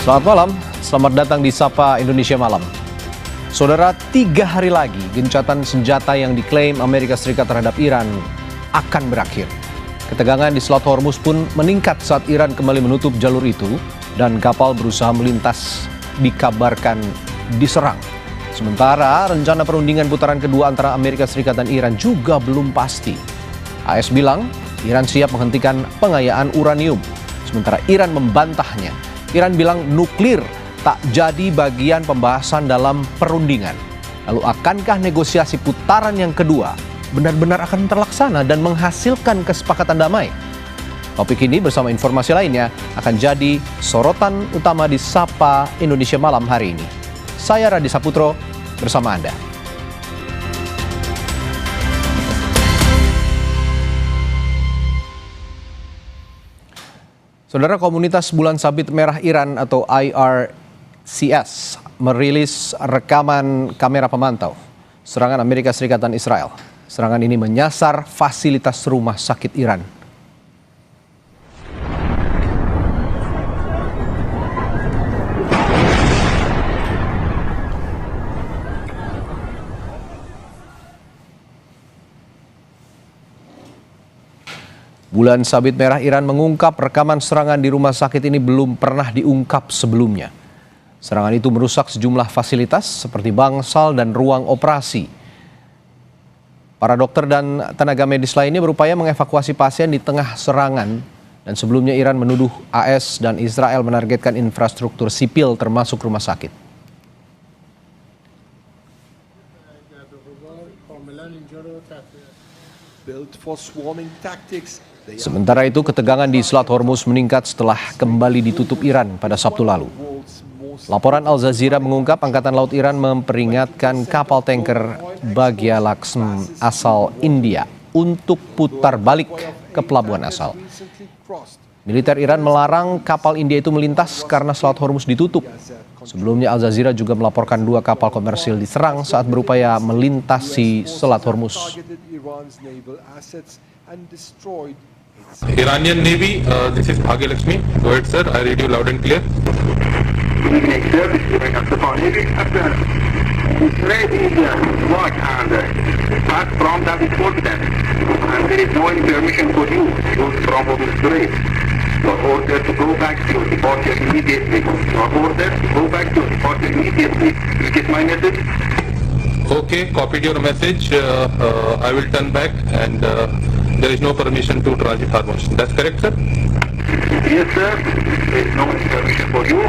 Selamat malam, selamat datang di Sapa Indonesia Malam. Saudara, 3 hari lagi gencatan senjata yang diklaim Amerika Serikat terhadap Iran akan berakhir. Ketegangan di Selat Hormuz pun meningkat saat Iran kembali menutup jalur itu dan kapal berusaha melintas dikabarkan diserang. Sementara rencana perundingan putaran kedua antara Amerika Serikat dan Iran juga belum pasti. AS bilang Iran siap menghentikan pengayaan uranium, sementara Iran membantahnya. Iran bilang nuklir tak jadi bagian pembahasan dalam perundingan. Lalu akankah negosiasi putaran yang kedua benar-benar akan terlaksana dan menghasilkan kesepakatan damai? Topik ini bersama informasi lainnya akan jadi sorotan utama di Sapa Indonesia Malam hari ini. Saya Radi Saputro bersama Anda. Saudara, komunitas Bulan Sabit Merah Iran atau IRCS merilis rekaman kamera pemantau serangan Amerika Serikat dan Israel. Serangan ini menyasar fasilitas rumah sakit Iran. Bulan Sabit Merah Iran mengungkap rekaman serangan di rumah sakit ini belum pernah diungkap sebelumnya. Serangan itu merusak sejumlah fasilitas seperti bangsal dan ruang operasi. Para dokter dan tenaga medis lainnya berupaya mengevakuasi pasien di tengah serangan. Dan sebelumnya Iran menuduh AS dan Israel menargetkan infrastruktur sipil termasuk rumah sakit. Sementara itu, ketegangan di Selat Hormuz meningkat setelah kembali ditutup Iran pada Sabtu lalu. Laporan Al Jazeera mengungkap Angkatan Laut Iran memperingatkan kapal tanker Bagya Laksmi asal India untuk putar balik ke pelabuhan asal. Militer Iran melarang kapal India itu melintas karena Selat Hormuz ditutup. Sebelumnya Al Jazeera juga melaporkan 2 kapal komersil diserang saat berupaya melintasi Selat Hormuz. Iranian Navy, this is Bagya Laksmi. Go ahead, sir. I read you loud and clear. Good evening, sir. This is Mustafa Navy Captain. Israel India watch and start from that important. And there is no any permission for you to go from Israel. Your order to go back to your departure immediately. Your order to go back to your departure immediately. You get my message? Okay, copied your message. I will turn back and there is no permission to transit Hormuz. That's correct, sir? Yes, sir. There is no permission for you.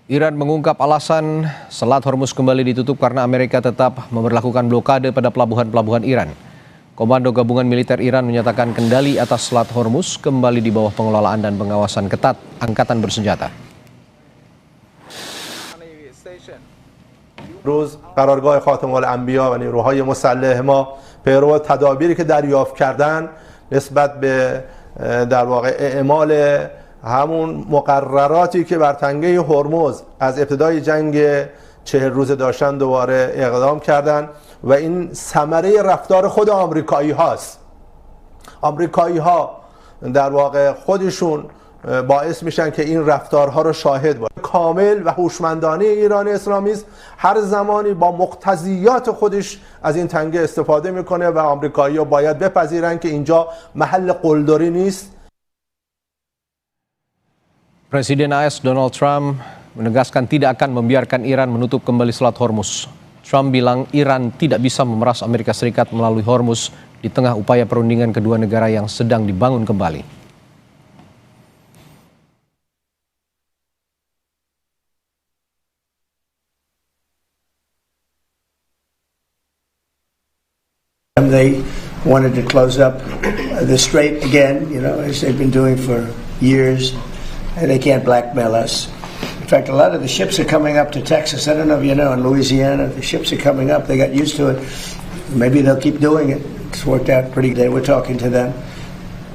Iran mengungkap alasan Selat Hormuz kembali ditutup karena Amerika tetap memberlakukan blokade pada pelabuhan-pelabuhan Iran. Komando Gabungan Militer Iran menyatakan kendali atas Selat Hormuz kembali di bawah pengelolaan dan pengawasan ketat Angkatan Bersenjata. روز قرارگاه خاتم الانبیا و نیروهای مسلح ما پیرو تدابیری که دریافت کردن نسبت به در واقع اعمال همون مقرراتی که بر تنگه هرمز از ابتدای جنگ 40 روزه داشتن دوباره اقدام کردن و این ثمره رفتار خود آمریکایی هاست. آمریکایی ها در واقع خودشون باعث میشن که این رفتارها رو شاهد باشن. کامل و هوشمندانه ایران اسلامی است، هر زمانی با مقتضیات خودش از این تنگه استفاده میکنه و آمریکایی‌ها باید بپذیرن که اینجا محل قلدری نیست. Presiden AS Donald Trump menegaskan tidak akan membiarkan Iran menutup kembali Selat Hormuz. Trump bilang Iran tidak bisa memeras Amerika Serikat melalui Hormuz di tengah upaya perundingan kedua negara yang sedang dibangun kembali. They wanted to close up the strait again, as they've been doing for years, and they can't blackmail us. In fact, a lot of the ships are coming up to Texas. I don't know if you know, in Louisiana, the ships are coming up. They got used to it. Maybe they'll keep doing it. It's worked out pretty good. We're talking to them.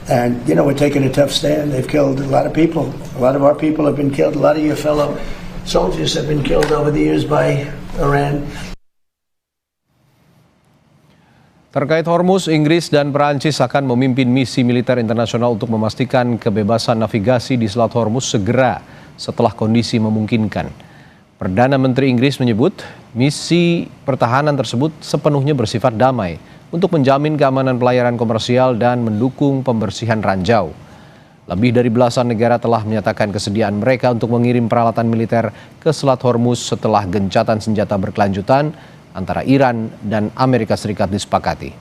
And, we're taking a tough stand. They've killed a lot of people. A lot of our people have been killed. A lot of your fellow soldiers have been killed over the years by Iran. Terkait Hormuz, Inggris dan Perancis akan memimpin misi militer internasional untuk memastikan kebebasan navigasi di Selat Hormuz segera setelah kondisi memungkinkan. Perdana Menteri Inggris menyebut misi pertahanan tersebut sepenuhnya bersifat damai untuk menjamin keamanan pelayaran komersial dan mendukung pembersihan ranjau. Lebih dari belasan negara telah menyatakan kesediaan mereka untuk mengirim peralatan militer ke Selat Hormuz setelah gencatan senjata berkelanjutan antara Iran dan Amerika Serikat disepakati.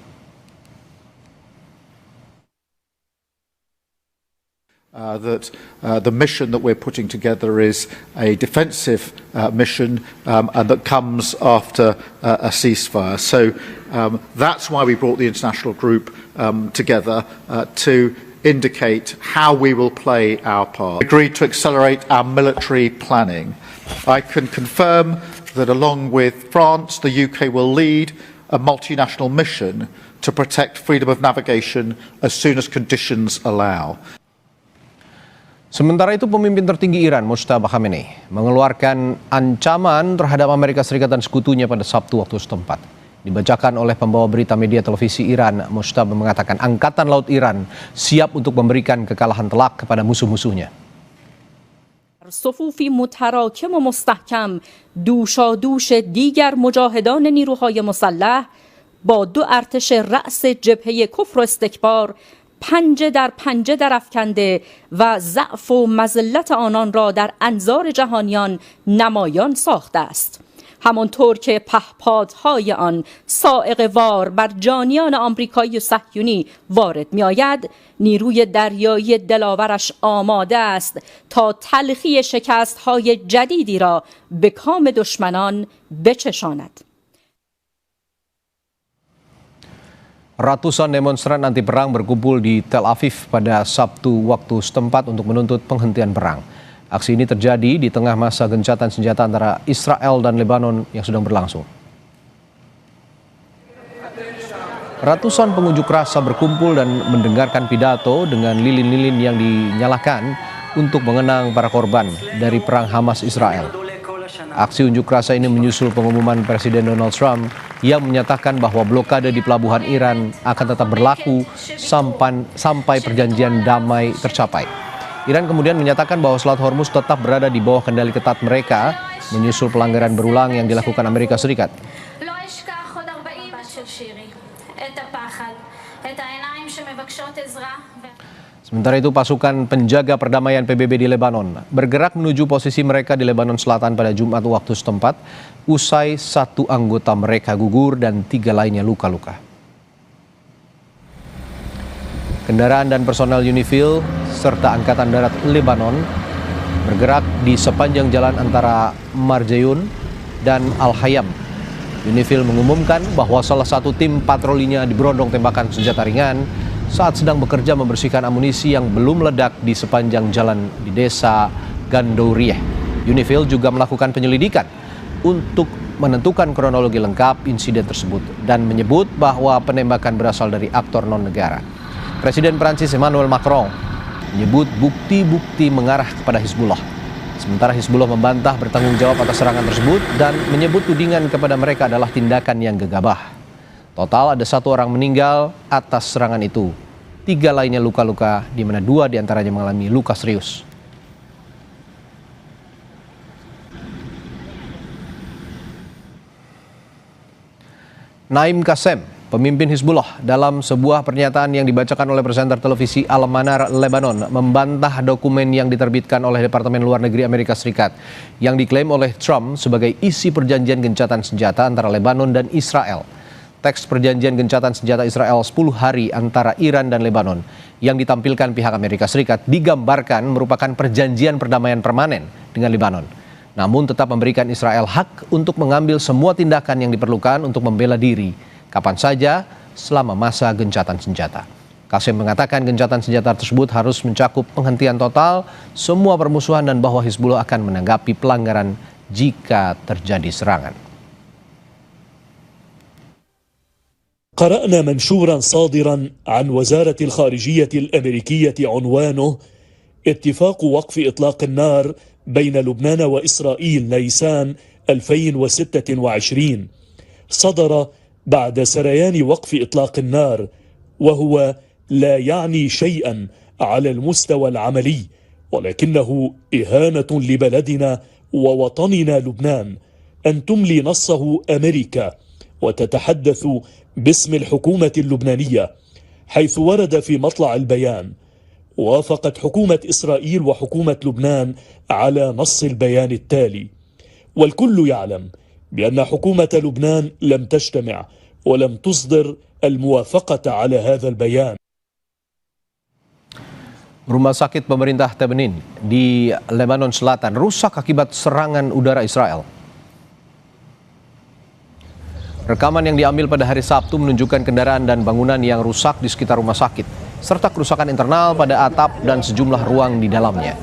The mission that we're putting together is a defensive mission and that comes after a ceasefire. So that's why we brought the international group together to indicate how we will play our part. We agreed to accelerate our military planning. I can confirm that along with France, the UK will lead a multinational mission to protect freedom of navigation as soon as conditions allow. Sementara itu, pemimpin tertinggi Iran, Mojtaba Khamenei, mengeluarkan ancaman terhadap Amerika Serikat dan sekutunya pada Sabtu waktu setempat. Dibacakan oleh pembawa berita media televisi Iran, Mojtaba mengatakan Angkatan Laut Iran siap untuk memberikan kekalahan telak kepada musuh-musuhnya. صفوفی متراکم و مستحکم دوشادوش دیگر مجاهدان نیروهای مسلح با دو ارتش رأس جبهه کفر و استکبار پنجه در افکنده و ضعف و مذلت آنان را در انظار جهانیان نمایان ساخته است. همانطور که پهپادهای آن صاعقه وار بر جانیان آمریکایی و صهیونی وارد می آید، نیروی دریایی دلاورش آماده است تا تلخی شکستهای جدیدی را به کام دشمنان بچشاند. Ratusan demonstran anti perang berkumpul di Tel Aviv pada Sabtu waktu setempat untuk menuntut penghentian perang. Aksi ini terjadi di tengah masa gencatan senjata antara Israel dan Lebanon yang sedang berlangsung. Ratusan pengunjuk rasa berkumpul dan mendengarkan pidato dengan lilin-lilin yang dinyalakan untuk mengenang para korban dari perang Hamas Israel. Aksi unjuk rasa ini menyusul pengumuman Presiden Donald Trump yang menyatakan bahwa blokade di pelabuhan Iran akan tetap berlaku sampai perjanjian damai tercapai. Iran kemudian menyatakan bahwa Selat Hormuz tetap berada di bawah kendali ketat mereka, menyusul pelanggaran berulang yang dilakukan Amerika Serikat. Sementara itu, pasukan penjaga perdamaian PBB di Lebanon bergerak menuju posisi mereka di Lebanon Selatan pada Jumat waktu setempat, usai satu anggota mereka gugur dan 3 lainnya luka-luka. Kendaraan dan personel UNIFIL serta Angkatan Darat Lebanon bergerak di sepanjang jalan antara Marjayun dan Al-Hayam. UNIFIL mengumumkan bahwa salah satu tim patrolinya diberondong tembakan senjata ringan saat sedang bekerja membersihkan amunisi yang belum meledak di sepanjang jalan di desa Gandourieh. UNIFIL juga melakukan penyelidikan untuk menentukan kronologi lengkap insiden tersebut dan menyebut bahwa penembakan berasal dari aktor non-negara. Presiden Prancis Emmanuel Macron menyebut bukti-bukti mengarah kepada Hizbullah. Sementara Hizbullah membantah bertanggung jawab atas serangan tersebut dan menyebut tudingan kepada mereka adalah tindakan yang gegabah. Total ada 1 orang meninggal atas serangan itu. 3 lainnya luka-luka, di mana 2 diantaranya mengalami luka serius. Naim Qassem, pemimpin Hizbullah, dalam sebuah pernyataan yang dibacakan oleh presenter televisi Al-Manar Lebanon, membantah dokumen yang diterbitkan oleh Departemen Luar Negeri Amerika Serikat yang diklaim oleh Trump sebagai isi perjanjian gencatan senjata antara Lebanon dan Israel. Teks perjanjian gencatan senjata Israel 10 hari antara Iran dan Lebanon yang ditampilkan pihak Amerika Serikat digambarkan merupakan perjanjian perdamaian permanen dengan Lebanon. Namun tetap memberikan Israel hak untuk mengambil semua tindakan yang diperlukan untuk membela diri kapan saja selama masa gencatan senjata. Qassem mengatakan gencatan senjata tersebut harus mencakup penghentian total semua permusuhan dan bahwa Hizbullah akan menanggapi pelanggaran jika terjadi serangan. قرأنا منشورا صادرا عن وزارة الخارجية الأمريكية عنوانه اتفاق وقف إطلاق النار بين لبنان وإسرائيل نيسان 2026 صدر بعد سريان وقف إطلاق النار، وهو لا يعني شيئا على المستوى العملي، ولكنه إهانة لبلدنا ووطننا لبنان أن تملي نصه أمريكا وتتحدث باسم الحكومة اللبنانية، حيث ورد في مطلع البيان: وافقت حكومة إسرائيل وحكومة لبنان على نص البيان التالي. والكل يعلم بأن حكومة لبنان لم تجتمع ولم تصدر الموافقة على هذا البيان. Rumah sakit pemerintah Tebnin di Lebanon Selatan rusak akibat serangan udara Israel. Rekaman yang diambil pada hari Sabtu menunjukkan kendaraan dan bangunan yang rusak di sekitar rumah sakit, serta kerusakan internal pada atap dan sejumlah ruang di dalamnya.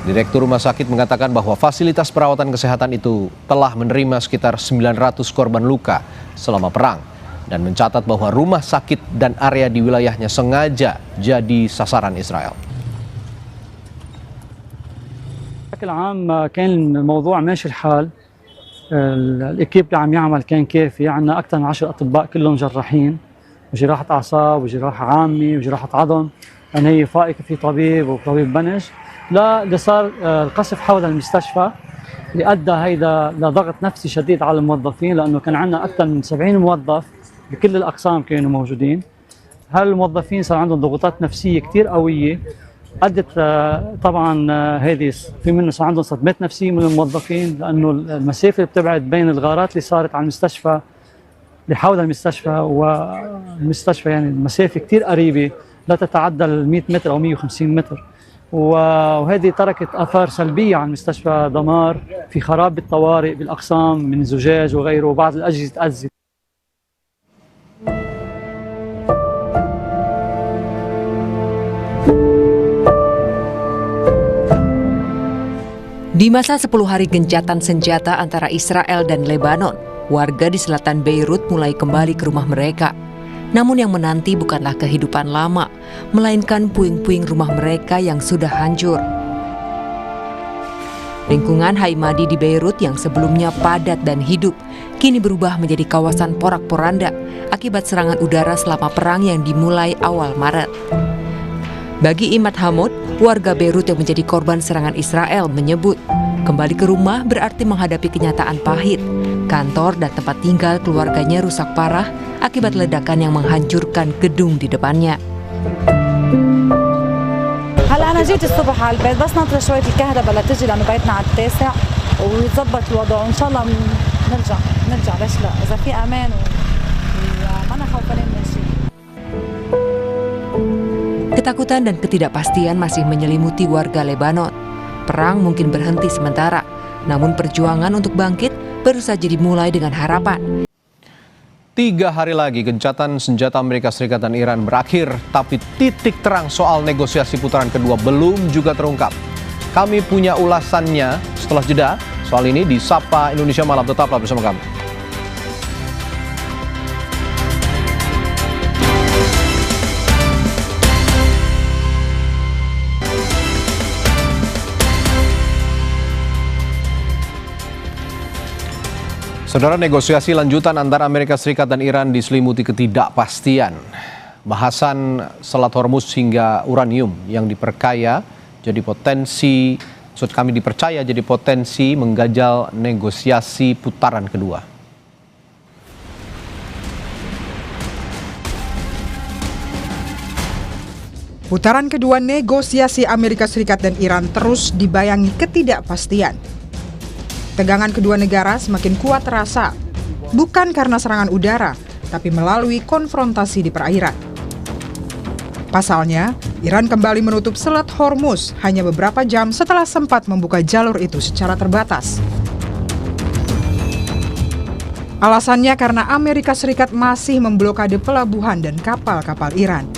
Direktur rumah sakit mengatakan bahwa fasilitas perawatan kesehatan itu telah menerima sekitar 900 korban luka selama perang, dan mencatat bahwa rumah sakit dan area di wilayahnya sengaja jadi sasaran Israel. بشكل عام كان الموضوع ماشي الحال، الإكيب اللي عم يعمل كان كافي، عندنا أكثر من 10 أطباء كلهم جراحين وجراحة أعصاب وجراحة عامة وجراحة عظم، يعني هي فائقة، في طبيب وطبيب بنج. لا اللي صار القصف حول المستشفى اللي أدى هيدا لضغط نفسي شديد على الموظفين، لأنه كان عندنا أكثر من 70 موظف بكل الأقسام كانوا موجودين. هالموظفين صار عندهم ضغوطات نفسية كتير قوية، أدت طبعا هذه في منه صار عندهم صدمات نفسية من الموظفين، لأنه المسافة اللي بتبعد بين الغارات اللي صارت على المستشفى اللي حول المستشفى والمستشفى، يعني المسافة كتير قريبة، لا تتعدى ال 100 متر أو 150 متر، وهذه تركت أثار سلبية على المستشفى، دمار في خراب بالطوارئ بالأقسام من زجاج وغيره، وبعض الأجهزة تأذت. Di masa 10 hari gencatan senjata antara Israel dan Lebanon, warga di selatan Beirut mulai kembali ke rumah mereka. Namun yang menanti bukanlah kehidupan lama, melainkan puing-puing rumah mereka yang sudah hancur. Lingkungan Haimadi di Beirut yang sebelumnya padat dan hidup, kini berubah menjadi kawasan porak-poranda akibat serangan udara selama perang yang dimulai awal Maret. Bagi Imad Hamod, warga Beirut yang menjadi korban serangan Israel menyebut, kembali ke rumah berarti menghadapi kenyataan pahit. Kantor dan tempat tinggal keluarganya rusak parah akibat ledakan yang menghancurkan gedung di depannya. هلا أنا جيت الصبح على البيت بس ناطرة شوية الكهرباء لتجي لأنه بيتنا على التاسع ويتظبط الوضع وإن شاء الله نرجع ليش لا إذا في أمان وما أنا خوفانين من شيء. Ketakutan dan ketidakpastian masih menyelimuti warga Lebanon. Perang mungkin berhenti sementara, namun perjuangan untuk bangkit baru saja dimulai dengan harapan. 3 hari lagi gencatan senjata Amerika Serikat dan Iran berakhir, tapi titik terang soal negosiasi putaran kedua belum juga terungkap. Kami punya ulasannya setelah jeda soal ini di Sapa Indonesia Malam. Tetaplah bersama kami. Saudara, negosiasi lanjutan antara Amerika Serikat dan Iran diselimuti ketidakpastian. Bahasan Selat Hormuz hingga uranium yang dipercaya jadi potensi mengganjal negosiasi putaran kedua. Putaran kedua negosiasi Amerika Serikat dan Iran terus dibayangi ketidakpastian. Tegangan kedua negara semakin kuat terasa, bukan karena serangan udara, tapi melalui konfrontasi di perairan. Pasalnya, Iran kembali menutup Selat Hormuz hanya beberapa jam setelah sempat membuka jalur itu secara terbatas. Alasannya karena Amerika Serikat masih memblokade pelabuhan dan kapal-kapal Iran.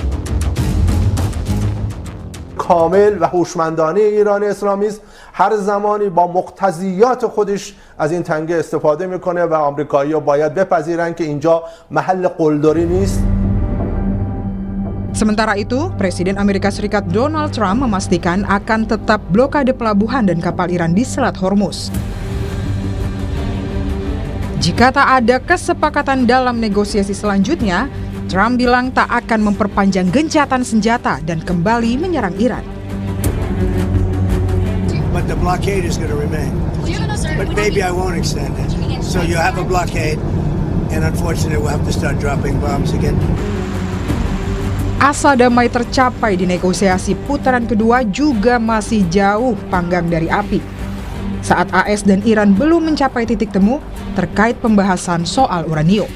کامل و هوشمندانه ایران اسلامی است، هر زمانی با مقتضیات خودش از این تنگه استفاده میکنه و آمریکایی‌ها باید بپذیرن که اینجا محل قلدری نیست. Sementara itu, Presiden Amerika Serikat Donald Trump memastikan akan tetap blokade pelabuhan dan kapal Iran di Selat Hormuz. Jika tak ada kesepakatan dalam negosiasi selanjutnya, Trump bilang tak akan memperpanjang gencatan senjata dan kembali menyerang Iran. But the blockade is going to remain. But maybe I won't extend it. So you have a blockade, and unfortunately we'll have to start dropping bombs again. Asa damai tercapai di negosiasi putaran kedua juga masih jauh panggang dari api. Saat AS dan Iran belum mencapai titik temu terkait pembahasan soal uranium.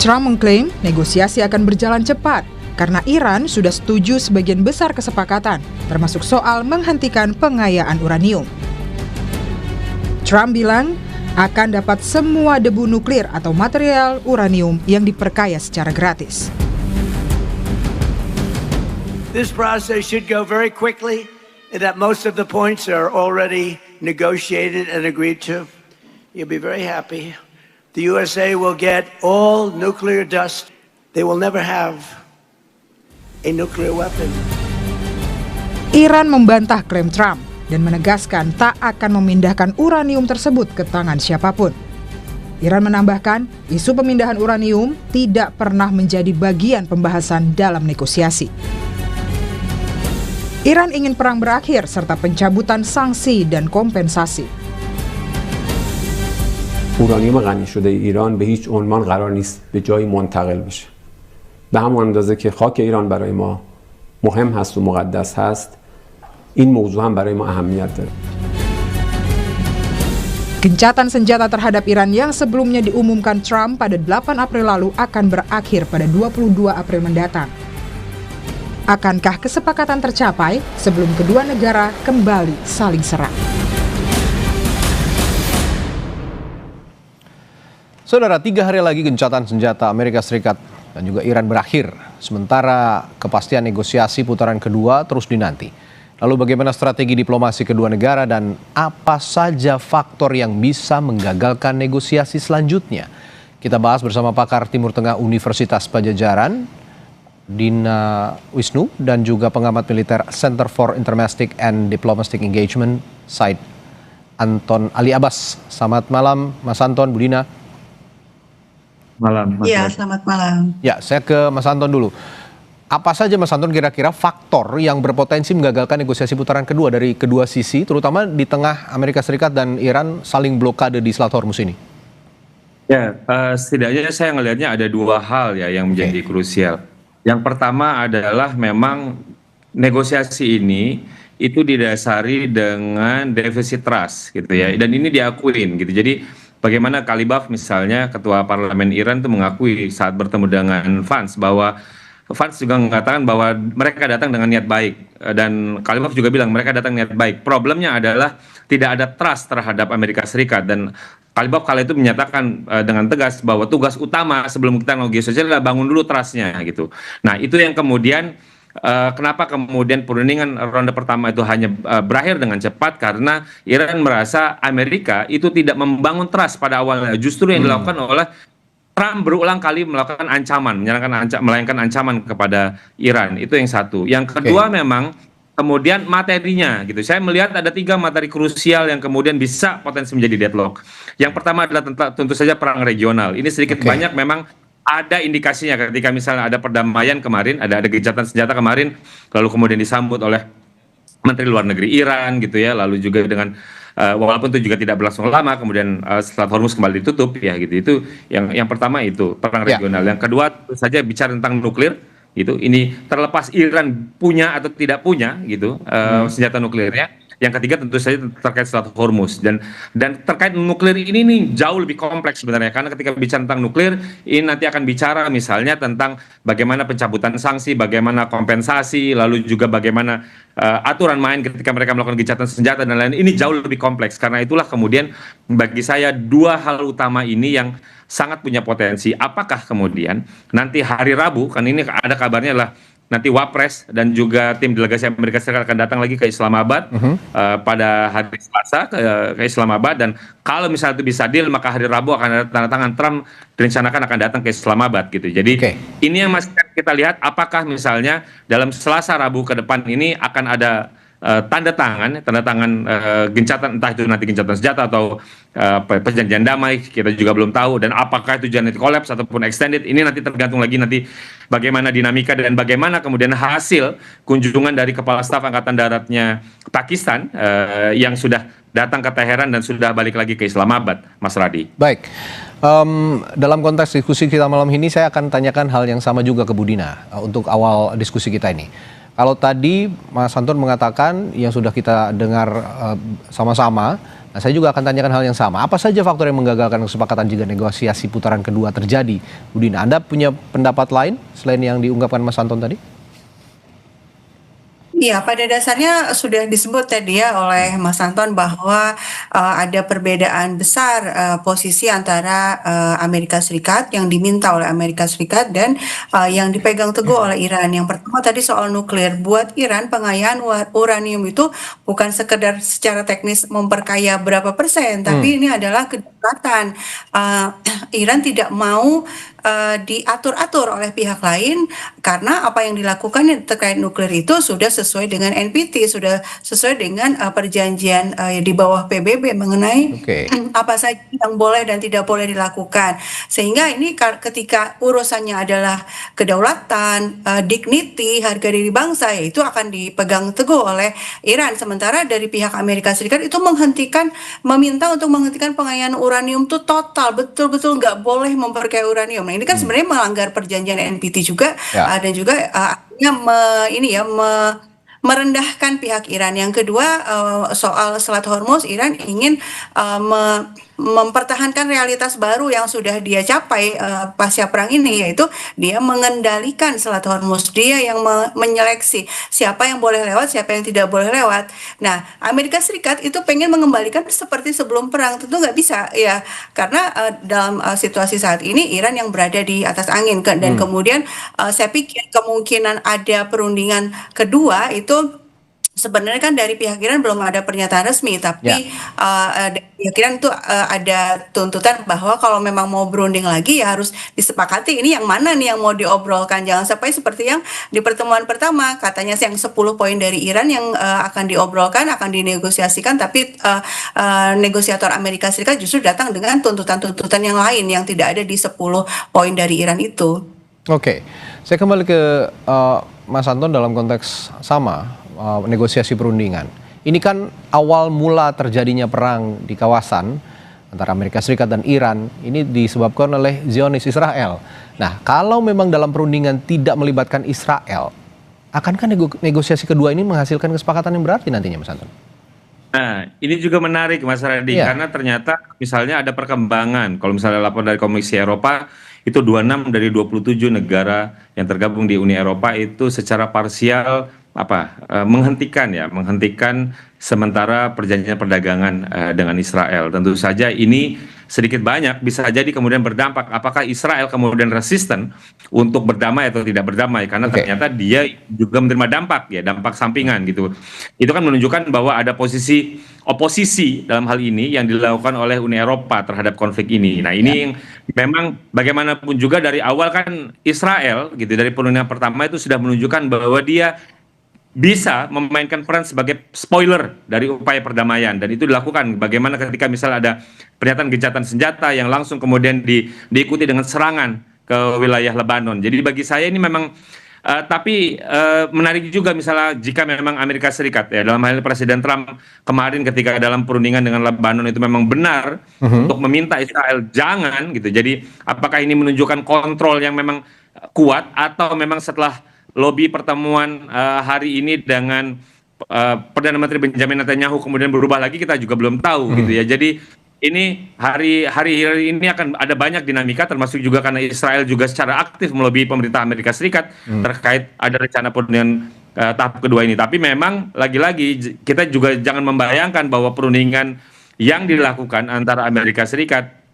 Trump mengklaim negosiasi akan berjalan cepat karena Iran sudah setuju sebagian besar kesepakatan, termasuk soal menghentikan pengayaan uranium. Trump bilang akan dapat semua debu nuklir atau material uranium yang diperkaya secara gratis. This process should go very quickly, and that most of the points are already negotiated and agreed to. You'll be very happy. The USA will get all nuclear dust. They will never have a nuclear weapon. Iran membantah klaim Trump dan menegaskan tak akan memindahkan uranium tersebut ke tangan siapapun. Iran menambahkan, isu pemindahan uranium tidak pernah menjadi bagian pembahasan dalam negosiasi. Iran ingin perang berakhir serta pencabutan sanksi dan kompensasi. اورانیوم غنی شده ایران به هیچ عنوان قرار نیست به جایی منتقل بشه. به همون اندازه که خاک ایران برای ما مهم هست و مقدس هست، این موضوع هم برای ما اهمیت داره. Gencatan senjata terhadap Iran yang sebelumnya diumumkan Trump pada 8 April lalu akan berakhir pada 22 April mendatang. Akankah kesepakatan tercapai sebelum kedua negara kembali saling serang? Saudara, 3 hari lagi gencatan senjata Amerika Serikat dan juga Iran berakhir. Sementara kepastian negosiasi putaran kedua terus dinanti. Lalu bagaimana strategi diplomasi kedua negara dan apa saja faktor yang bisa menggagalkan negosiasi selanjutnya? Kita bahas bersama pakar Timur Tengah Universitas Padjadjaran, Dina Wisnu, dan juga pengamat militer Center for Intermestic and Diplomatic Engagement, Said Anton Ali Abbas. Selamat malam, Mas Anton, Bu Dina. Malam. Iya, selamat malam. Ya, saya ke Mas Anton dulu. Apa saja, Mas Anton, kira-kira faktor yang berpotensi menggagalkan negosiasi putaran kedua dari kedua sisi, terutama di tengah Amerika Serikat dan Iran saling blokade di Selat Hormuz ini? Ya, setidaknya saya melihatnya ada 2 hal ya yang menjadi krusial. Yang pertama adalah memang negosiasi ini itu didasari dengan defisit trust gitu ya, dan ini diakuin gitu. Jadi bagaimana Kalibaf misalnya ketua parlemen Iran itu mengakui saat bertemu dengan Vance bahwa Vance juga mengatakan bahwa mereka datang dengan niat baik, dan Kalibaf juga bilang mereka datang niat baik. Problemnya adalah tidak ada trust terhadap Amerika Serikat, dan Kalibaf kala itu menyatakan dengan tegas bahwa tugas utama sebelum kita negosiasi adalah bangun dulu trust-nya gitu. Nah, itu yang kemudian kenapa kemudian perundingan ronde pertama itu hanya berakhir dengan cepat, karena Iran merasa Amerika itu tidak membangun trust pada awalnya. Justru yang dilakukan oleh Trump berulang kali melakukan ancaman, melayangkan ancaman kepada Iran. Itu yang satu. Yang kedua memang kemudian materinya gitu. Saya melihat ada 3 materi krusial yang kemudian bisa potensi menjadi deadlock. Yang pertama adalah tentu saja perang regional. Ini sedikit banyak memang ada indikasinya ketika misalnya ada perdamaian kemarin, ada gencatan senjata kemarin, lalu kemudian disambut oleh Menteri Luar Negeri Iran gitu ya, lalu juga dengan walaupun itu juga tidak berlangsung lama, kemudian Selat Hormuz kembali ditutup ya gitu. Itu yang pertama, itu perang regional. Yang kedua tentu saja bicara tentang nuklir gitu. Ini terlepas Iran punya atau tidak punya gitu senjata nuklirnya. Yang ketiga tentu saja terkait Selat Hormuz, dan terkait nuklir ini nih jauh lebih kompleks sebenarnya, karena ketika bicara tentang nuklir ini nanti akan bicara misalnya tentang bagaimana pencabutan sanksi, bagaimana kompensasi, lalu juga bagaimana aturan main ketika mereka melakukan gencatan senjata dan lain-lain. Ini jauh lebih kompleks, karena itulah kemudian bagi saya 2 hal utama ini yang sangat punya potensi. Apakah kemudian nanti hari Rabu, kan ini ada kabarnya adalah nanti Wapres dan juga tim delegasi Amerika Serikat akan datang lagi ke Islamabad pada hari Selasa ke Islamabad, dan kalau misalnya itu bisa deal maka hari Rabu akan ada tanda tangan. Trump direncanakan akan datang ke Islamabad gitu. Jadi ini yang masih kita lihat apakah misalnya dalam Selasa Rabu ke depan ini akan ada tanda tangan gencatan, entah itu nanti gencatan senjata atau perjanjian damai, kita juga belum tahu, dan apakah itu nanti collapse ataupun extended, ini nanti tergantung lagi nanti bagaimana dinamika dan bagaimana kemudian hasil kunjungan dari Kepala Staf Angkatan Daratnya Pakistan yang sudah datang ke Teheran dan sudah balik lagi ke Islamabad, Mas Radi. Baik, dalam konteks diskusi kita malam ini saya akan tanyakan hal yang sama juga ke Bu Dina untuk awal diskusi kita ini. Kalau tadi Mas Anton mengatakan yang sudah kita dengar sama-sama, nah saya juga akan tanyakan hal yang sama. Apa saja faktor yang menggagalkan kesepakatan jika negosiasi putaran kedua terjadi? Bu Dina, Anda punya pendapat lain selain yang diungkapkan Mas Anton tadi? Iya, pada dasarnya sudah disebut tadi ya oleh Mas Anton bahwa ada perbedaan besar posisi antara Amerika Serikat yang diminta oleh Amerika Serikat dan yang dipegang teguh oleh Iran. Yang pertama tadi soal nuklir. Buat Iran pengayaan uranium itu bukan sekedar secara teknis memperkaya berapa persen, tapi ini adalah kedekatan. Iran tidak mau diatur-atur oleh pihak lain karena apa yang dilakukan terkait nuklir itu sudah sesuai dengan NPT, sudah sesuai dengan perjanjian di bawah PBB mengenai apa saja yang boleh dan tidak boleh dilakukan. Sehingga ini ketika urusannya adalah kedaulatan, dignity, harga diri bangsa, itu akan dipegang teguh oleh Iran. Sementara dari pihak Amerika Serikat itu meminta untuk menghentikan pengayaan uranium itu total, betul-betul nggak boleh memperkaya uranium. Nah, ini kan sebenarnya melanggar perjanjian NPT juga, dan juga merendahkan pihak Iran. Yang kedua, soal Selat Hormuz, Iran ingin mempertahankan realitas baru yang sudah dia capai pasca perang ini, yaitu dia mengendalikan Selat Hormuz, dia yang menyeleksi siapa yang boleh lewat, siapa yang tidak boleh lewat. Nah, Amerika Serikat itu pengen mengembalikan seperti sebelum perang, tentu nggak bisa ya, karena dalam situasi saat ini Iran yang berada di atas angin, dan kemudian saya pikir kemungkinan ada perundingan kedua itu sebenarnya kan dari pihak Iran belum ada pernyataan resmi, tapi dari pihak Iran itu ada tuntutan bahwa kalau memang mau berunding lagi ya harus disepakati ini yang mana nih yang mau diobrolkan. Jangan sampai seperti yang di pertemuan pertama, katanya yang 10 poin dari Iran yang akan diobrolkan, akan dinegosiasikan, tapi negosiator Amerika Serikat justru datang dengan tuntutan-tuntutan yang lain yang tidak ada di 10 poin dari Iran itu. Oke, saya kembali ke Mas Anton dalam konteks sama. Negosiasi perundingan. Ini kan awal mula terjadinya perang di kawasan antara Amerika Serikat dan Iran ini disebabkan oleh Zionis Israel. Nah, kalau memang dalam perundingan tidak melibatkan Israel, akankah negosiasi kedua ini menghasilkan kesepakatan yang berarti nantinya, Mas Anton? Nah, ini juga menarik, Mas Radi, karena ternyata misalnya ada perkembangan. Kalau misalnya laporan dari Komisi Eropa, itu 26 dari 27 negara yang tergabung di Uni Eropa itu secara parsial menghentikan sementara perjanjian perdagangan dengan Israel. Tentu saja ini sedikit banyak bisa jadi kemudian berdampak apakah Israel kemudian resisten untuk berdamai atau tidak berdamai, karena ternyata dia juga menerima dampak sampingan gitu. Itu kan menunjukkan bahwa ada posisi oposisi dalam hal ini yang dilakukan oleh Uni Eropa terhadap konflik ini. Nah, ini yang memang bagaimanapun juga dari awal kan Israel gitu, dari perundingan pertama itu sudah menunjukkan bahwa dia bisa memainkan peran sebagai spoiler dari upaya perdamaian, dan itu dilakukan bagaimana ketika misalnya ada pernyataan gencatan senjata yang langsung kemudian diikuti dengan serangan ke wilayah Lebanon. Jadi bagi saya ini memang tapi menarik juga misalnya jika memang Amerika Serikat ya dalam hal ini Presiden Trump kemarin ketika dalam perundingan dengan Lebanon itu memang benar untuk meminta Israel jangan gitu. Jadi apakah ini menunjukkan kontrol yang memang kuat atau memang setelah lobby pertemuan hari ini dengan Perdana Menteri Benjamin Netanyahu kemudian berubah lagi, kita juga belum tahu gitu ya. Jadi ini hari ini akan ada banyak dinamika, termasuk juga karena Israel juga secara aktif melobi pemerintah Amerika Serikat terkait ada rencana perundingan tahap kedua ini. Tapi memang lagi-lagi kita juga jangan membayangkan bahwa perundingan yang dilakukan antara Amerika Serikat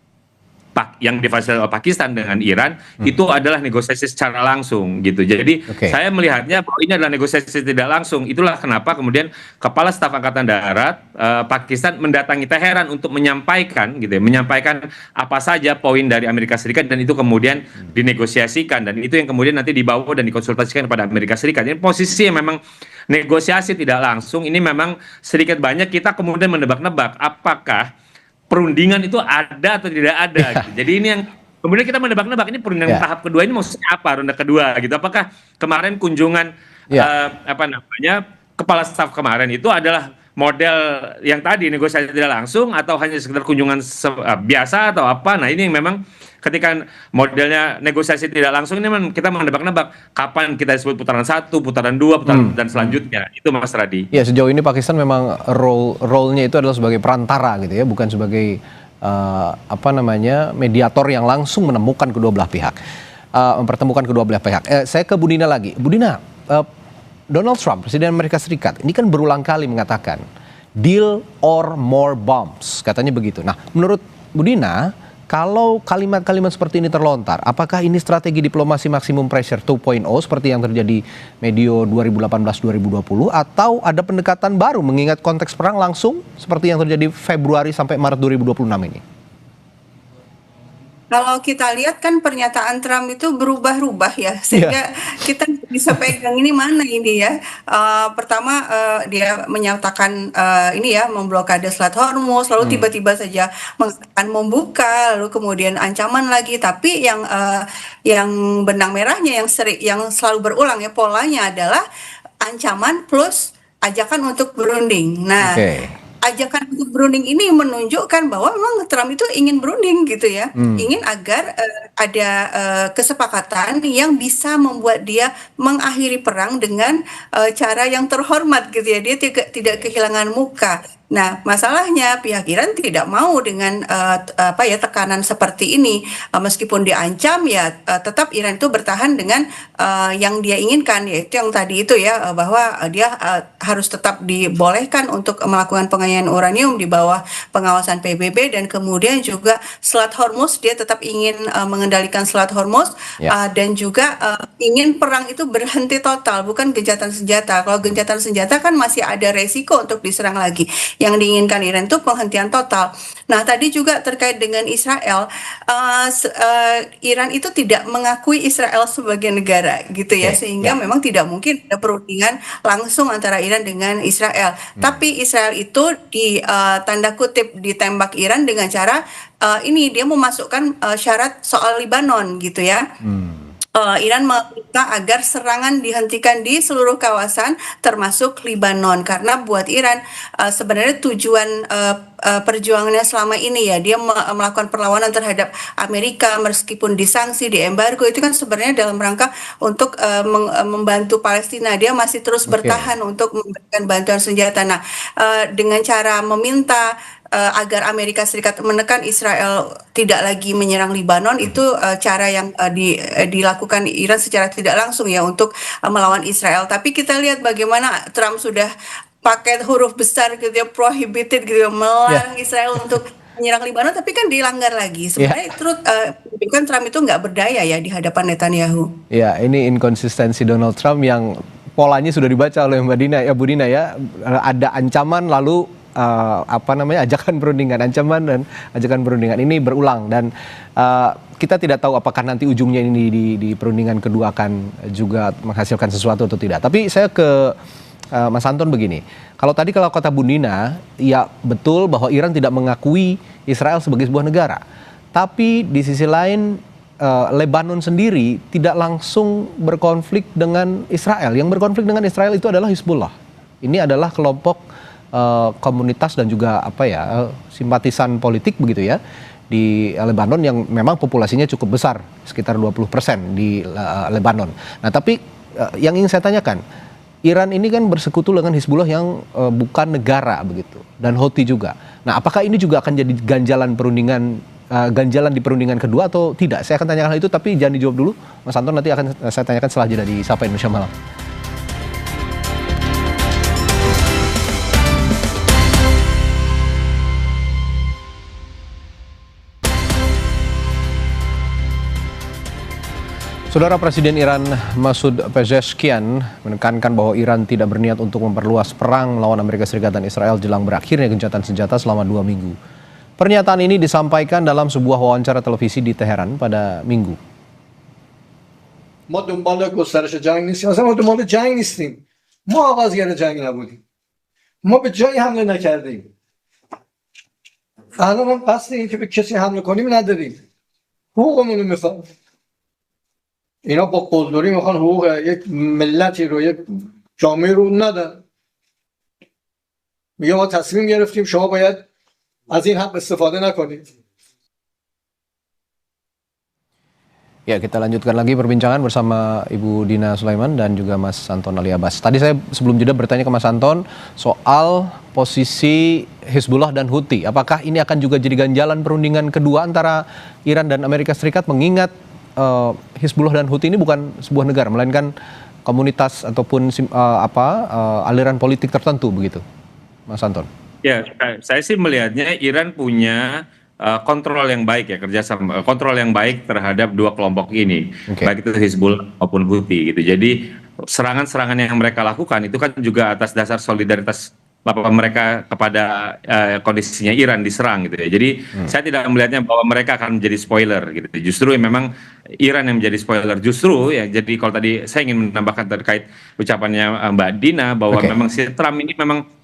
yang difasilitasi oleh Pakistan dengan Iran itu adalah negosiasi secara langsung gitu. Jadi saya melihatnya bahwa ini adalah negosiasi tidak langsung. Itulah kenapa kemudian Kepala Staf Angkatan Darat Pakistan mendatangi Teheran untuk menyampaikan gitu ya, menyampaikan apa saja poin dari Amerika Serikat, dan itu kemudian dinegosiasikan, dan itu yang kemudian nanti dibawa dan dikonsultasikan kepada Amerika Serikat. Ini posisi yang memang negosiasi tidak langsung ini memang sedikit banyak kita kemudian menebak-nebak apakah perundingan itu ada atau tidak ada gitu. Jadi ini yang kemudian kita menebak-nebak ini perundingan tahap kedua ini maksudnya apa, ronde kedua gitu. Apakah kemarin kunjungan kepala staf kemarin itu adalah model yang tadi negosiasi tidak langsung atau hanya sekedar kunjungan biasa atau apa. Nah ini yang memang ketika modelnya negosiasi tidak langsung ini memang kita menebak-nebak kapan kita disebut putaran 1, putaran 2, putaran dan selanjutnya. Itu Mas Radi. Ya, sejauh ini Pakistan memang role-nya itu adalah sebagai perantara gitu ya, bukan sebagai mediator yang langsung menemukan kedua belah pihak. Mempertemukan kedua belah pihak. Saya ke Bu Dina lagi. Bu Dina, Donald Trump, Presiden Amerika Serikat, ini kan berulang kali mengatakan deal or more bombs, katanya begitu. Nah, menurut Bu Dina, kalau kalimat-kalimat seperti ini terlontar, apakah ini strategi diplomasi maksimum pressure 2.0 seperti yang terjadi medio 2018-2020 atau ada pendekatan baru mengingat konteks perang langsung seperti yang terjadi Februari sampai Maret 2026 ini? Kalau kita lihat kan pernyataan Trump itu berubah-ubah ya, sehingga kita bisa pegang ini mana ini ya. Pertama dia menyatakan memblokade Selat Hormuz, lalu tiba-tiba saja mengatakan membuka, lalu kemudian ancaman lagi. Tapi yang benang merahnya yang selalu berulang ya polanya adalah ancaman plus ajakan untuk berunding. Nah. Ajakan untuk berunding ini menunjukkan bahwa memang Trump itu ingin berunding gitu ya, ingin agar ada kesepakatan yang bisa membuat dia mengakhiri perang dengan cara yang terhormat gitu ya, dia tidak kehilangan muka. Nah, masalahnya pihak Iran tidak mau dengan tekanan seperti ini, meskipun diancam ya tetap Iran itu bertahan dengan yang dia inginkan, yaitu yang tadi itu ya, bahwa dia harus tetap dibolehkan untuk melakukan penganyaan uranium di bawah pengawasan PBB, dan kemudian juga Selat Hormuz dia tetap ingin mengendalikan Selat Hormuz, dan juga ingin perang itu berhenti total, bukan gencatan senjata. Kalau gencatan senjata kan masih ada resiko untuk diserang lagi. Yang diinginkan Iran itu penghentian total. Nah, tadi juga terkait dengan Israel, Iran itu tidak mengakui Israel sebagai negara gitu ya, sehingga memang tidak mungkin ada perundingan langsung antara Iran dengan Israel. Tapi Israel itu tanda kutip ditembak Iran dengan cara dia memasukkan syarat soal Libanon gitu ya. Iran meminta agar serangan dihentikan di seluruh kawasan termasuk Libanon, karena buat Iran sebenarnya tujuan perjuangannya selama ini ya, dia melakukan perlawanan terhadap Amerika meskipun disanksi, diembargo, itu kan sebenarnya dalam rangka untuk membantu Palestina. Dia masih terus bertahan untuk memberikan bantuan senjata. Nah, dengan cara meminta agar Amerika Serikat menekan Israel tidak lagi menyerang Libanon, itu cara yang dilakukan Iran secara tidak langsung ya untuk melawan Israel. Tapi kita lihat bagaimana Trump sudah pakai huruf besar gitu ya, prohibited gitu ya, melarang Israel untuk menyerang Libanon, tapi kan dilanggar lagi. Sebenarnya kan Trump itu nggak berdaya ya di hadapan Netanyahu. Ya, ini inkonsistensi Donald Trump yang polanya sudah dibaca oleh Mbak Dina ya, Bu Dina ya, ada ancaman lalu ajakan perundingan, ancaman dan ajakan perundingan ini berulang, dan kita tidak tahu apakah nanti ujungnya ini di perundingan kedua akan juga menghasilkan sesuatu atau tidak. Tapi saya ke Mas Anton begini, kalau kata Bu Dina, ya betul bahwa Iran tidak mengakui Israel sebagai sebuah negara, tapi di sisi lain Lebanon sendiri tidak langsung berkonflik dengan Israel. Yang berkonflik dengan Israel itu adalah Hizbullah. Ini adalah kelompok komunitas dan juga simpatisan politik begitu ya di Lebanon yang memang populasinya cukup besar, sekitar 20% di Lebanon. Nah, tapi yang ingin saya tanyakan, Iran ini kan bersekutu dengan Hizbullah yang bukan negara begitu, dan Houthi juga. Nah, apakah ini juga akan jadi ganjalan di perundingan kedua atau tidak? Saya akan tanyakan hal itu, tapi jangan dijawab dulu, Mas Anton, nanti akan saya tanyakan setelah jeda di Sapa Indonesia Malam. Saudara, Presiden Iran Masoud Pezeshkian menekankan bahwa Iran tidak berniat untuk memperluas perang melawan Amerika Serikat dan Israel jelang berakhirnya gencatan senjata selama 2 minggu. Pernyataan ini disampaikan dalam sebuah wawancara televisi di Teheran pada Minggu. ما دنبال گسترش جنگ نیستیم، اصلا ما دنبال جنگ نیستیم. ما آغازگر جنگ نبودیم، ما به جایی حمله نکردیم. الان هم قصد این که به کسی حمله کنیم نداریم، حقوقمون رو میخوام. اینا با قلدری میخوان حقوق یک ملتی رو، یک جامعه رو ندن. میگه ما تصمیم گرفتیم شما باید از این حق استفاده نکنید. Ya, kita lanjutkan lagi perbincangan bersama Ibu Dina Sulaiman dan juga Mas Anton Ali Abbas. Tadi saya sebelum jeda bertanya ke Mas Anton soal posisi Hizbullah dan Houthi. Apakah ini akan juga jadi ganjalan perundingan kedua antara Iran dan Amerika Serikat, mengingat Hizbullah dan Houthi ini bukan sebuah negara, melainkan komunitas ataupun aliran politik tertentu begitu, Mas Anton? Ya, saya sih melihatnya Iran punya kontrol yang baik ya, kerjasama kontrol yang baik terhadap dua kelompok ini, baik itu Hizbullah maupun Houthi gitu. Jadi serangan-serangan yang mereka lakukan itu kan juga atas dasar solidaritas mereka kepada kondisinya Iran diserang gitu ya. Jadi saya tidak melihatnya bahwa mereka akan menjadi spoiler gitu. Justru memang Iran yang menjadi spoiler. Justru ya, jadi kalau tadi saya ingin menambahkan terkait ucapannya Mbak Dina bahwa memang si Trump ini memang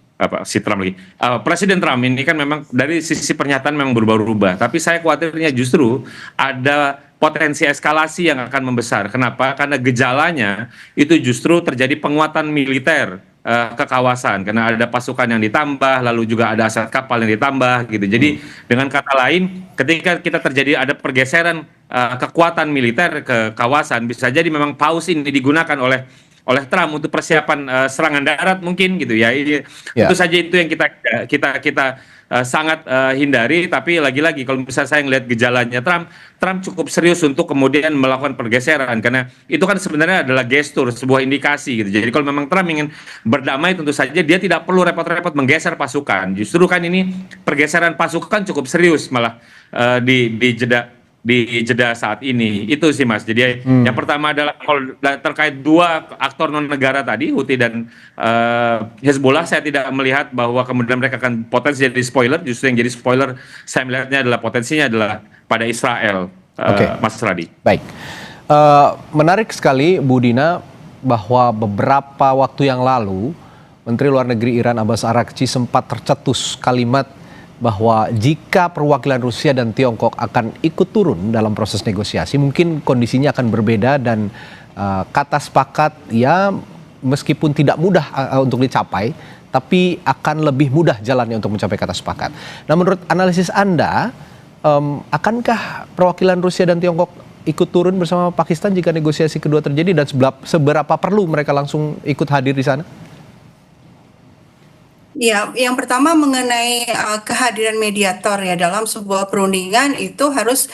Presiden Trump ini kan memang dari sisi pernyataan memang berubah-ubah, tapi saya khawatirnya justru ada potensi eskalasi yang akan membesar. Kenapa? Karena gejalanya itu justru terjadi penguatan militer ke kawasan, karena ada pasukan yang ditambah, lalu juga ada aset kapal yang ditambah gitu. Jadi dengan kata lain, ketika kita terjadi ada pergeseran kekuatan militer ke kawasan, bisa jadi memang paus ini digunakan oleh Trump untuk persiapan serangan darat mungkin gitu ya. Tentu saja itu yang kita sangat hindari. Tapi lagi-lagi kalau misalnya saya ngelihat gejalanya Trump cukup serius untuk kemudian melakukan pergeseran, karena itu kan sebenarnya adalah gestur, sebuah indikasi gitu. Jadi kalau memang Trump ingin berdamai, tentu saja dia tidak perlu repot-repot menggeser pasukan. Justru kan ini pergeseran pasukan cukup serius malah di jeda saat ini. Itu sih Mas. Jadi yang pertama adalah kalau terkait dua aktor non negara tadi, Houthi dan Hezbollah, saya tidak melihat bahwa kemudian mereka akan potensi jadi spoiler. Justru yang jadi spoiler saya melihatnya adalah potensinya adalah pada Israel, Mas Radi. Baik. Menarik sekali Bu Dina bahwa beberapa waktu yang lalu Menteri Luar Negeri Iran Abbas Araghchi sempat tercetus kalimat bahwa jika perwakilan Rusia dan Tiongkok akan ikut turun dalam proses negosiasi, mungkin kondisinya akan berbeda dan kata sepakat ya meskipun tidak mudah untuk dicapai, tapi akan lebih mudah jalannya untuk mencapai kata sepakat. Nah, menurut analisis Anda, akankah perwakilan Rusia dan Tiongkok ikut turun bersama Pakistan jika negosiasi kedua terjadi, dan seberapa perlu mereka langsung ikut hadir di sana? Ya, yang pertama mengenai kehadiran mediator ya dalam sebuah perundingan, itu harus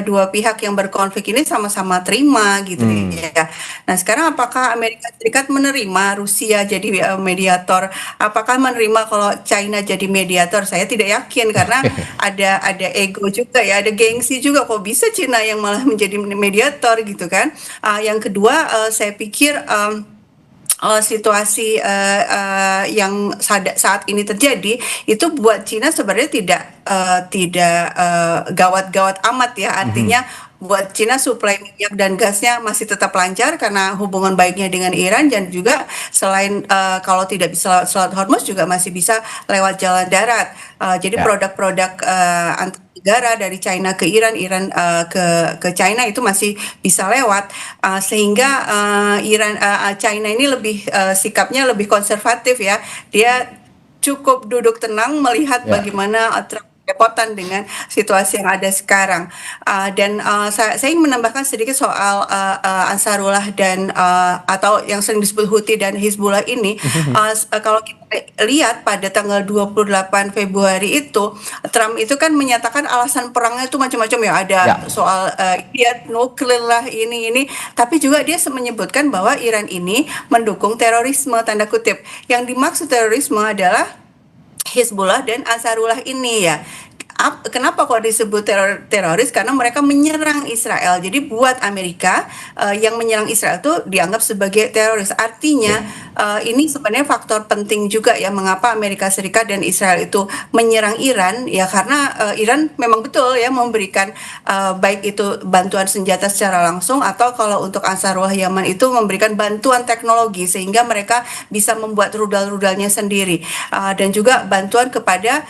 dua pihak yang berkonflik ini sama-sama terima gitu ya. Nah, sekarang apakah Amerika Serikat menerima Rusia jadi mediator? Apakah menerima kalau China jadi mediator? Saya tidak yakin, karena ada ego juga ya, ada gengsi juga, kok bisa China yang malah menjadi mediator gitu kan. Yang kedua, saya pikir situasi yang saat ini terjadi itu buat Cina sebenarnya tidak gawat-gawat amat ya. Artinya buat Cina suplai minyak dan gasnya masih tetap lancar karena hubungan baiknya dengan Iran, dan juga selain kalau tidak bisa lewat Selat Hormuz juga masih bisa lewat jalan darat. Jadi produk-produk antar negara dari China ke Iran, ke China itu masih bisa lewat, sehingga China ini sikapnya lebih konservatif ya. Dia cukup duduk tenang melihat bagaimana kerepotan dengan situasi yang ada sekarang. Dan saya ingin menambahkan sedikit soal Ansarullah dan atau yang sering disebut Houthi dan Hizbullah ini. Kalau kita lihat pada tanggal 28 Februari itu, Trump itu kan menyatakan alasan perangnya itu macam-macam ya. Ada soal nuklir lah, ini. Tapi juga dia menyebutkan bahwa Iran ini mendukung terorisme, tanda kutip. Yang dimaksud terorisme adalah Hizbullah dan Ansarullah ini ya. Kenapa kok disebut teroris? Karena mereka menyerang Israel. Jadi buat Amerika yang menyerang Israel itu dianggap sebagai teroris. Artinya ini sebenarnya faktor penting juga ya mengapa Amerika Serikat dan Israel itu menyerang Iran ya karena Iran memang betul ya memberikan baik itu bantuan senjata secara langsung atau kalau untuk Ansarullah Yaman itu memberikan bantuan teknologi sehingga mereka bisa membuat rudal-rudalnya sendiri dan juga bantuan kepada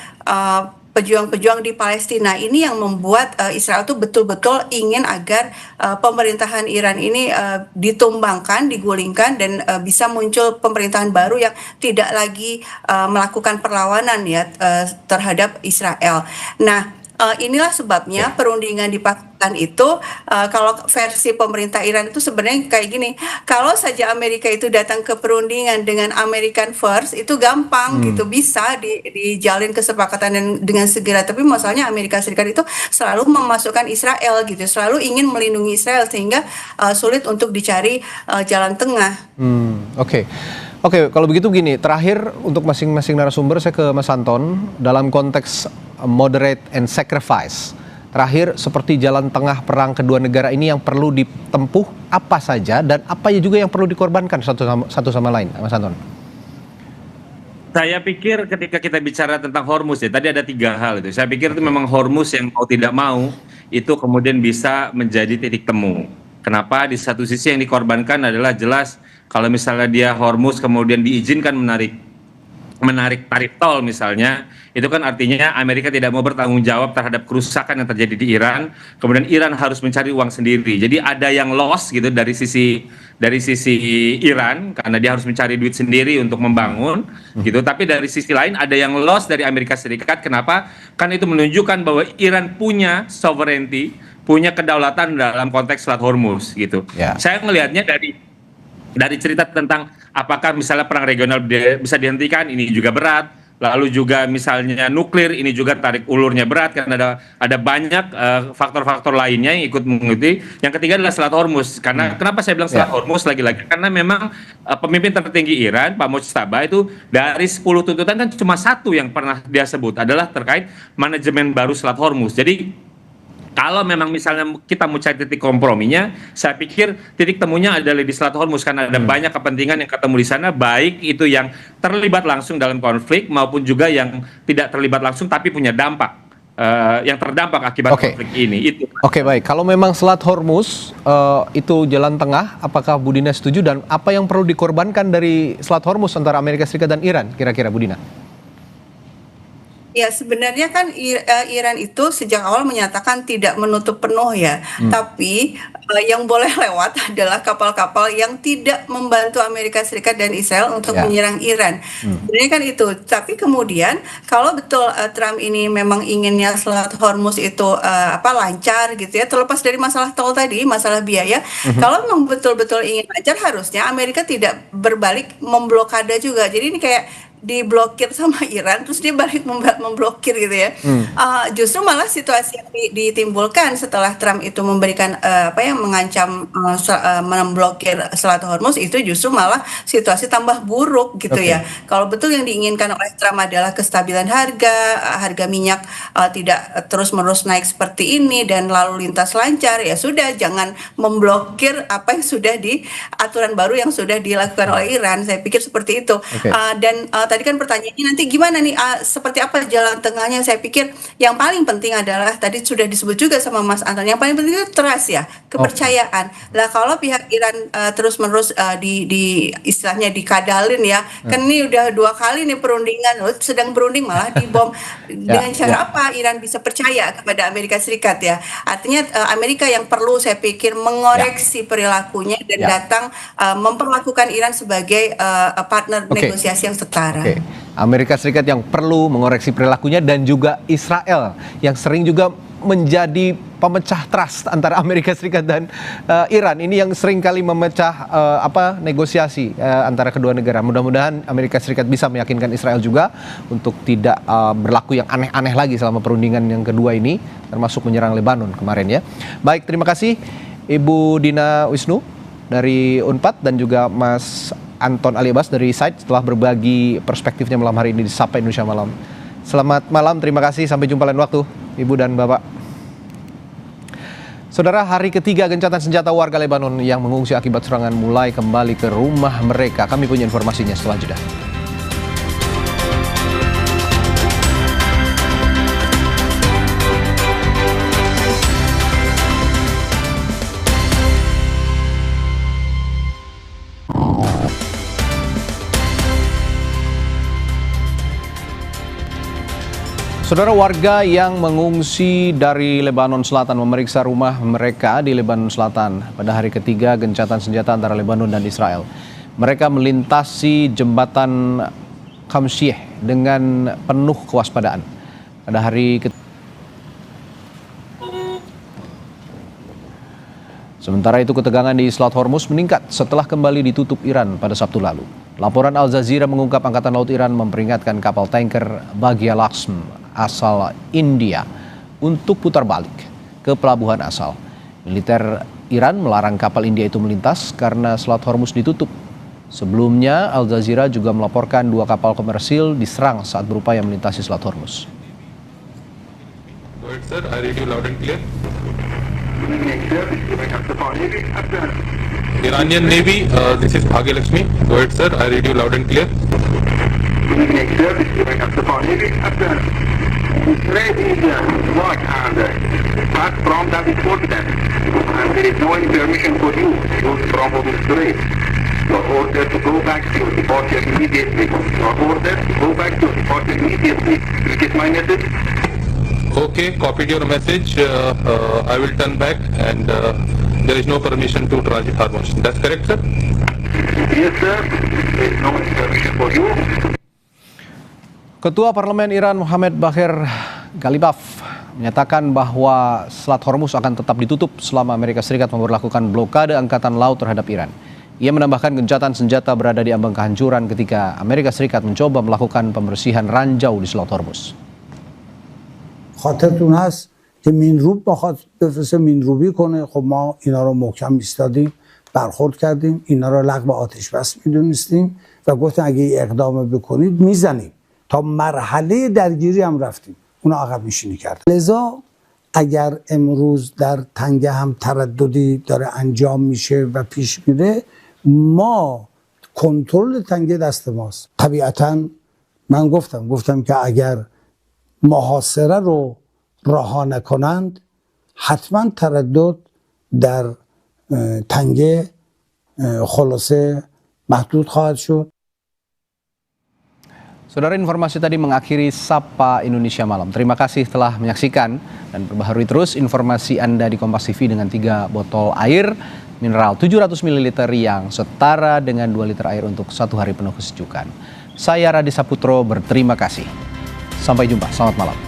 pejuang-pejuang di Palestina. Ini yang membuat Israel tuh betul-betul ingin agar pemerintahan Iran ini ditumbangkan, digulingkan dan bisa muncul pemerintahan baru yang tidak lagi melakukan perlawanan ya terhadap Israel. Nah, inilah sebabnya perundingan di Pakistan itu kalau versi pemerintah Iran itu sebenarnya kayak gini, kalau saja Amerika itu datang ke perundingan dengan American First itu gampang gitu, bisa dijalin kesepakatan dengan segera, tapi masalahnya Amerika Serikat itu selalu memasukkan Israel gitu, selalu ingin melindungi Israel sehingga sulit untuk dicari jalan tengah. Oke, kalau begitu gini, terakhir untuk masing-masing narasumber saya ke Mas Anton dalam konteks moderate and sacrifice. Terakhir, seperti jalan tengah perang kedua negara ini yang perlu ditempuh apa saja dan apa juga yang perlu dikorbankan satu sama lain, Mas Anton? Saya pikir ketika kita bicara tentang Hormuz ya, tadi ada 3 hal itu. Saya pikir itu memang Hormuz yang mau tidak mau itu kemudian bisa menjadi titik temu. Kenapa? Di satu sisi yang dikorbankan adalah jelas kalau misalnya dia Hormuz kemudian diizinkan menarik tarif tol misalnya, itu kan artinya Amerika tidak mau bertanggung jawab terhadap kerusakan yang terjadi di Iran, kemudian Iran harus mencari uang sendiri. Jadi ada yang loss gitu dari sisi Iran karena dia harus mencari duit sendiri untuk membangun gitu, tapi dari sisi lain ada yang loss dari Amerika Serikat. Kenapa? Kan itu menunjukkan bahwa Iran punya sovereignty, punya kedaulatan dalam konteks Selat Hormuz gitu. Saya melihatnya dari cerita tentang apakah misalnya perang regional bisa dihentikan, ini juga berat. Lalu juga misalnya nuklir, ini juga tarik ulurnya berat karena ada banyak faktor-faktor lainnya yang ikut mengikuti. Yang ketiga adalah Selat Hormuz. Karena kenapa saya bilang Selat Hormuz lagi-lagi? Karena memang pemimpin tertinggi Iran, Pak Mujtaba itu dari 10 tuntutan kan cuma 1 yang pernah dia sebut adalah terkait manajemen baru Selat Hormuz. Jadi kalau memang misalnya kita mau cari titik komprominya, saya pikir titik temunya adalah di Selat Hormuz karena ada banyak kepentingan yang ketemu di sana, baik itu yang terlibat langsung dalam konflik maupun juga yang tidak terlibat langsung tapi punya dampak, yang terdampak akibat konflik ini. Oke, baik. Kalau memang Selat Hormuz itu jalan tengah, apakah Bu Dina setuju dan apa yang perlu dikorbankan dari Selat Hormuz antara Amerika Serikat dan Iran kira-kira, Bu Dina? Ya sebenarnya kan Iran itu sejak awal menyatakan tidak menutup penuh ya, tapi yang boleh lewat adalah kapal-kapal yang tidak membantu Amerika Serikat dan Israel untuk menyerang Iran. Sebenarnya kan itu, tapi kemudian kalau betul Trump ini memang inginnya Selat Hormuz itu lancar gitu ya, terlepas dari masalah tol tadi, masalah biaya, kalau memang betul-betul ingin lancar harusnya Amerika tidak berbalik memblokade juga. Jadi ini kayak diblokir sama Iran terus dia balik memblokir gitu ya. Justru malah situasi yang ditimbulkan setelah Trump itu memberikan mengancam memblokir Selat Hormuz itu justru malah situasi tambah buruk gitu ya. Kalau betul yang diinginkan oleh Trump adalah kestabilan harga minyak tidak terus-menerus naik seperti ini dan lalu lintas lancar, ya sudah jangan memblokir apa yang sudah aturan baru yang sudah dilakukan oleh Iran. Saya pikir seperti itu. Dan tadi kan pertanyaannya nanti gimana nih, seperti apa jalan tengahnya? Saya pikir yang paling penting adalah tadi sudah disebut juga sama Mas Anton, yang paling penting itu trust ya, kepercayaan. Lah kalau pihak Iran terus-menerus di istilahnya dikadalin ya, kan ini udah 2 kali nih perundingan, sedang berunding malah dibom. Dengan cara apa Iran bisa percaya kepada Amerika Serikat ya? Artinya Amerika yang perlu saya pikir mengoreksi perilakunya dan datang memperlakukan Iran sebagai partner negosiasi yang setara. Amerika Serikat yang perlu mengoreksi perilakunya dan juga Israel yang sering juga menjadi pemecah trust antara Amerika Serikat dan Iran. Ini yang sering kali memecah negosiasi antara kedua negara. Mudah-mudahan Amerika Serikat bisa meyakinkan Israel juga untuk tidak berlaku yang aneh-aneh lagi selama perundingan yang kedua ini, termasuk menyerang Lebanon kemarin ya. Baik, terima kasih Ibu Dina Wisnu dari Unpad dan juga Mas Anton Ali Abbas dari Site setelah berbagi perspektifnya malam hari ini di Sapa Indonesia Malam. Selamat malam, terima kasih, sampai jumpa lain waktu. Ibu dan Bapak. Saudara, hari ketiga gencatan senjata warga Lebanon yang mengungsi akibat serangan mulai kembali ke rumah mereka. Kami punya informasinya setelah jeda. Saudara, warga yang mengungsi dari Lebanon Selatan memeriksa rumah mereka di Lebanon Selatan pada hari ketiga gencatan senjata antara Lebanon dan Israel. Mereka melintasi jembatan Khamsyeh dengan penuh kewaspadaan. Pada hari Sementara itu, ketegangan di Selat Hormuz meningkat setelah kembali ditutup Iran pada Sabtu lalu. Laporan Al Jazeera mengungkap Angkatan Laut Iran memperingatkan kapal tanker Baghya Lakshmi asal India untuk putar balik ke pelabuhan asal. Militer Iran melarang kapal India itu melintas karena Selat Hormuz ditutup. Sebelumnya, Al Jazeera juga melaporkan 2 kapal komersil diserang saat berupaya melintasi Selat Hormuz. Go ahead, sir. I read you loud and clear. Iranian Navy, this is Baghya Lakshmi. Go ahead, sir. I read you loud and clear. Israel is blocked and pass from that port then, and there is no any permission for you from Israel. Your order to go back to your departure immediately. Your order to go back to your departure immediately. You get my message? Okay, copied your message. I will turn back, and there is no permission to transit Hormuz. That's correct, sir? Yes, sir. There is no permission for you. Ketua Parlemen Iran Mohammad Baghir Ghalibaf menyatakan bahwa Selat Hormuz akan tetap ditutup selama Amerika Serikat memberlakukan blokade angkatan laut terhadap Iran. Ia menambahkan gencatan senjata berada di ambang kehancuran ketika Amerika Serikat mencoba melakukan pembersihan ranjau di Selat Hormuz. خاطرتون هست که مینروب بخواد بفرسته مینروبی کنه. خب ما اینا رو محکم ایستادیم، برخورد کردیم، اینا رو لغو آتش بس میدونستیم و گفتن اگه اقدام بکنید میزنیم. تا مرحله درگیری هم رفتیم، اونا عقب نشینی کرد. لذا اگر امروز در تنگه هم ترددی داره انجام میشه و پیش میره، ما کنترل تنگه دست ماست. طبیعتا من گفتم که اگر محاصره رو رها نکنند، حتما تردد در تنگه خلاصه محدود خواهد شد. Saudara, informasi tadi mengakhiri Sapa Indonesia Malam. Terima kasih telah menyaksikan dan perbaharui terus informasi Anda di Kompas TV dengan 3 botol air mineral 700 ml yang setara dengan 2 liter air untuk 1 hari penuh kesejukan. Saya Radi Saputro berterima kasih. Sampai jumpa, selamat malam.